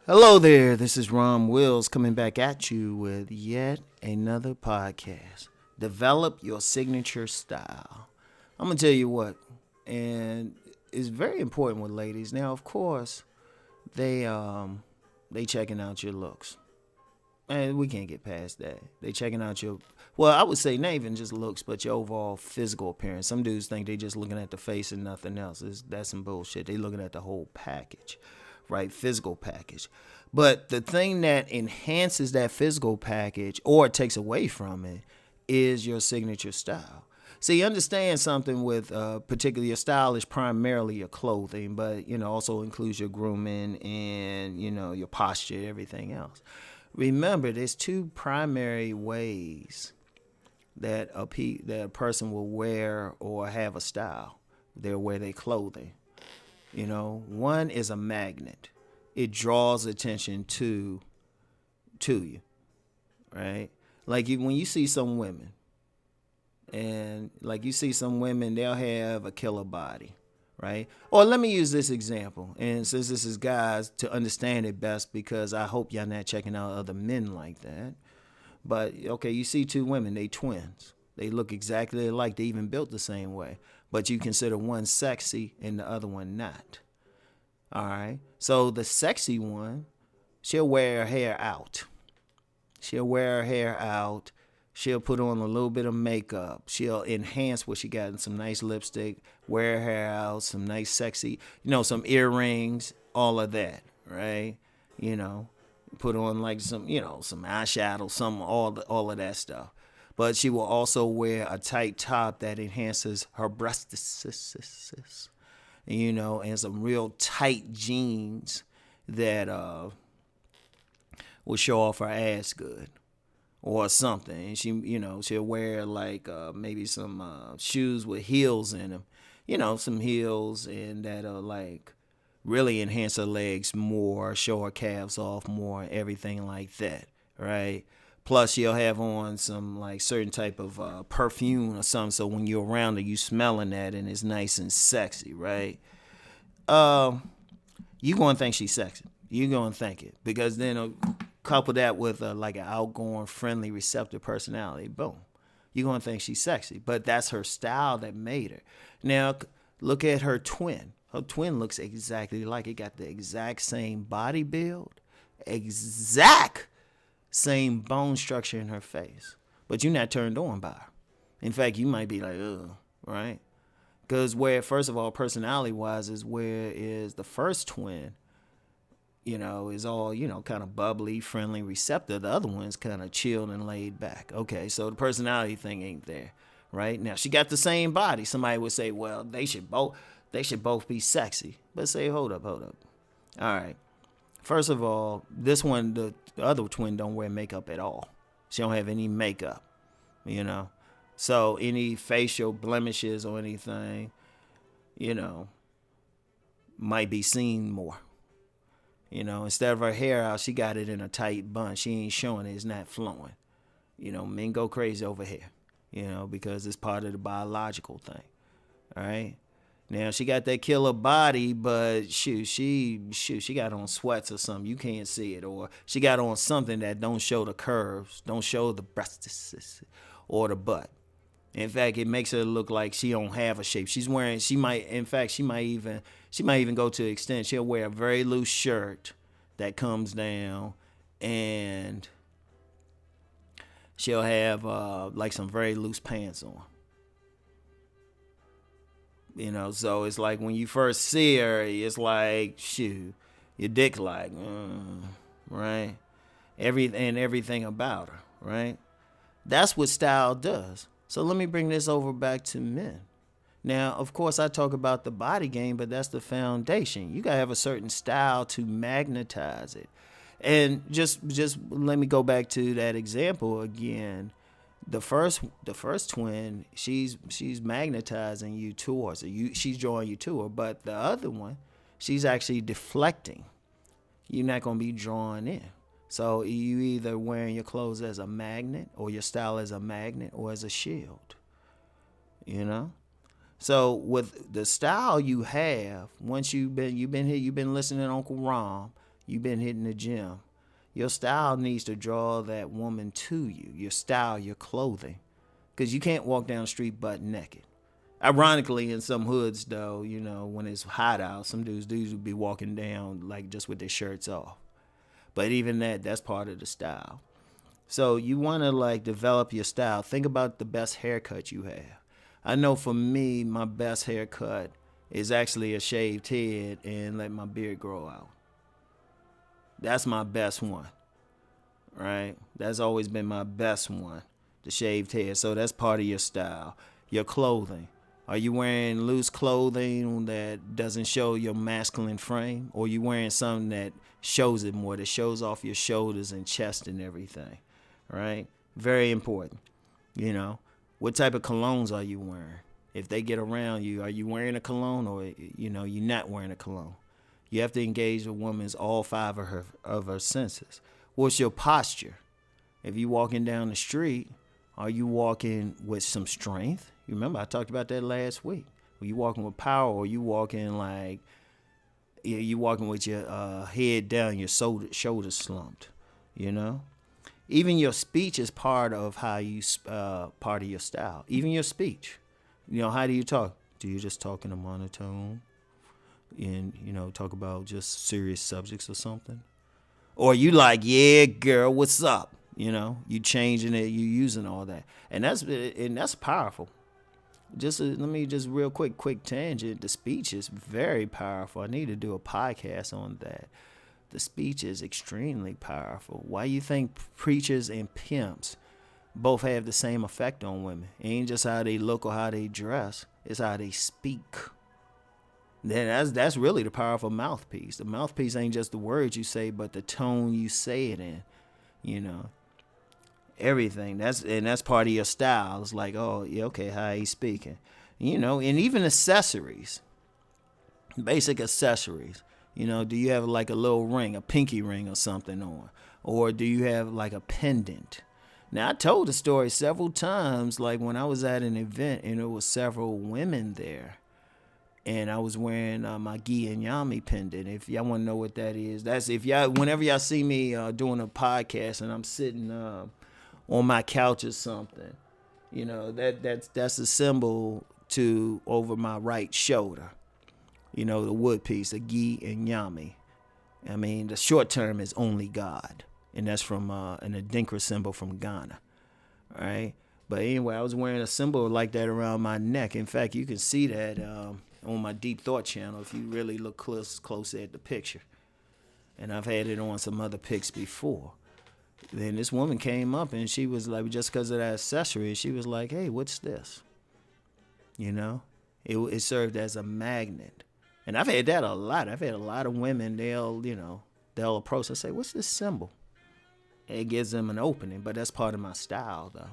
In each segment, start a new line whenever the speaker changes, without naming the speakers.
Hello there, this is Rom Wills coming back at you with yet another podcast. Develop your signature style. I'm going to tell you what, and it's very important with ladies. Now, of course, they checking out your looks. And we can't get past that. They checking out your, well, I would say not even just looks, but your overall physical appearance. Some dudes think they just looking at the face and nothing else. That's some bullshit. They looking at the whole package, right? Physical package. But the thing that enhances that physical package or takes away from it is your signature style. See, understand something with particularly your style is primarily your clothing, but also includes your grooming and your posture, everything else. Remember, there's two primary ways that a person will wear or have a style. They'll wear their clothing. One is a magnet. It draws attention to you, right? Like when you see some women, and they'll have a killer body, right? Or let me use this example. And since this is guys, to understand it best, because I hope y'all not checking out other men like that. But, okay, you see two women, they twins. They look exactly alike. They even built the same way. But you consider one sexy and the other one not. All right? So the sexy one, she'll wear her hair out. She'll put on a little bit of makeup. She'll enhance what she got in some nice lipstick, wear her hair out, some nice sexy, some earrings, all of that, right? Put on like some eyeshadow, all of that stuff. But she will also wear a tight top that enhances her breasts, and some real tight jeans that will show off her ass good. Or something, and she'll wear like maybe some shoes with heels in them, some heels, and that'll like really enhance her legs more, show her calves off more, everything like that, right? Plus, she'll have on some like certain type of perfume or something, so when you're around her, you smelling that, and it's nice and sexy, right? You gonna think she's sexy. You gonna think it, because then couple that with like an outgoing, friendly, receptive personality. Boom. You're going to think she's sexy. But that's her style that made her. Now, look at her twin. Her twin looks exactly like it. Got the exact same body build, exact same bone structure in her face. But you're not turned on by her. In fact, you might be like, ugh, right? Because first of all, personality-wise, is where is the first twin, is all, kind of bubbly, friendly, receptive. The other one's kind of chilled and laid back. Okay, so the personality thing ain't there, right? Now, she got the same body. Somebody would say, well, they should both be sexy. But say, hold up. All right. First of all, this one, the other twin don't wear makeup at all. She don't have any makeup, So any facial blemishes or anything, might be seen more. Instead of her hair out, she got it in a tight bun. She ain't showing it. It's not flowing. Men go crazy over hair, because it's part of the biological thing. All right. Now, she got that killer body, but she got on sweats or something. You can't see it. Or she got on something that don't show the curves, don't show the breasts or the butt. In fact, it makes her look like she don't have a shape. She might even go to the extent she'll wear a very loose shirt that comes down, and she'll have like some very loose pants on. So it's like when you first see her, it's like, shoot, your dick like, right? Everything about her, right? That's what style does. So let me bring this over back to men. Now, of course, I talk about the body game, but that's the foundation. You got to have a certain style to magnetize it. And just let me go back to that example again. The first twin, she's magnetizing you towards her. She's drawing you to her. But the other one, she's actually deflecting. You're not going to be drawn in. So you either wearing your clothes as a magnet, or your style as a magnet, or as a shield. So with the style you have, once you've been here, you've been listening to Uncle Rom, You've been hitting the gym. Your style needs to draw that woman to you. Your style, your clothing. Because you can't walk down the street butt naked. Ironically, in some hoods, though, when it's hot out, some dudes would be walking down like just with their shirts off. But even that's part of the style. So you want to like develop your style. Think about the best haircut you have. I know for me, my best haircut is actually a shaved head and let my beard grow out. That's my best one, right? That's always been my best one, the shaved head. So that's part of your style. Your clothing. Are you wearing loose clothing that doesn't show your masculine frame? Or are you wearing something that shows it more, that shows off your shoulders and chest and everything, right? Very important. What type of colognes are you wearing? If they get around you, are you wearing a cologne or, you're not wearing a cologne? You have to engage a woman's all five of her senses. What's your posture? If you're walking down the street, are you walking with some strength? You remember I talked about that last week. Are you walking with power, or you walking like you walking with your head down, your shoulders slumped? Even your speech is part of how you part of your style. Even your speech. How do you talk? Do you just talk in a monotone? And talk about just serious subjects or something, or you like, yeah, girl, what's up? You changing it, you using all that, and that's powerful. Let me just real quick tangent. The speech is very powerful. I need to do a podcast on that. The speech is extremely powerful. Why you think preachers and pimps both have the same effect on women? It ain't just how they look or how they dress. It's how they speak. Then that's really the powerful mouthpiece. The mouthpiece ain't just the words you say, but the tone you say it in. Everything. That's part of your style. It's like, oh, yeah, okay, how he speaking. And even accessories. Basic accessories. Do you have like a little ring, a pinky ring or something on? Or do you have like a pendant? Now, I told the story several times, like when I was at an event and there was several women there. And I was wearing my gi and yami pendant. If y'all want to know what that is, that's whenever y'all see me doing a podcast and I'm sitting on my couch or something, that's a symbol to over my right shoulder. The wood piece, the gi and yami. I mean, the short term is only God, and that's from an Adinkra symbol from Ghana, right? But anyway, I was wearing a symbol like that around my neck. In fact, you can see that on my Deep Thought channel if you really look close at the picture. And I've had it on some other pics before. Then this woman came up and she was like, just because of that accessory, she was like, hey, what's this? It served as a magnet. And I've had that a lot. I've had a lot of women, they'll approach and say, what's this symbol? It gives them an opening, but that's part of my style, though.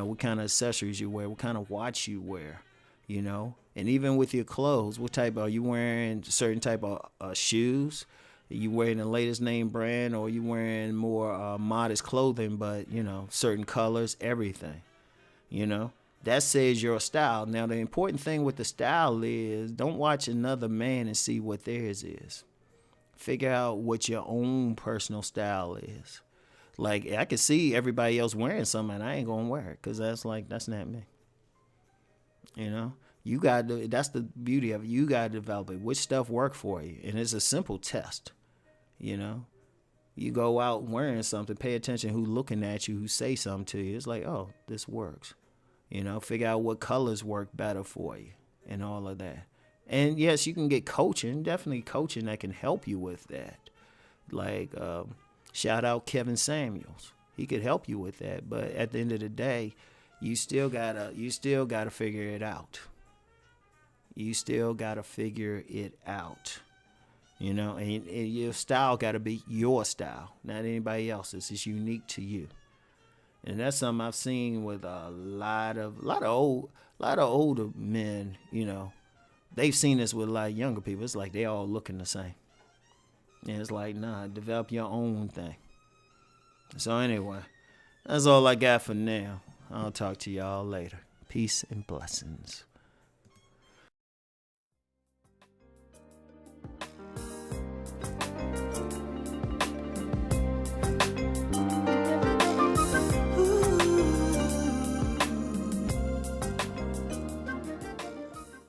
What kind of accessories you wear, what kind of watch you wear, And even with your clothes, what type are you wearing? Certain type of shoes? Are you wearing the latest name brand, or are you wearing more modest clothing, but, certain colors, everything, That says your style. Now, the important thing with the style is don't watch another man and see what theirs is. Figure out what your own personal style is. Like, I could see everybody else wearing something, and I ain't going to wear it because that's not me. You got to, that's the beauty of it. You got to develop it. Which stuff work for you? And it's a simple test. You go out wearing something, pay attention who looking at you, who say something to you. It's like, oh, this works. Figure out what colors work better for you and all of that. And yes, you can get coaching, definitely coaching that can help you with that. Like, shout out Kevin Samuels. He could help you with that. But at the end of the day, you still gotta figure it out. You still gotta figure it out. And your style gotta be your style, not anybody else's. It's unique to you. And that's something I've seen with a lot of older men, They've seen this with a lot of younger people. It's like they all looking the same. And it's like, nah, develop your own thing. So anyway, that's all I got for now. I'll talk to y'all later. Peace and blessings.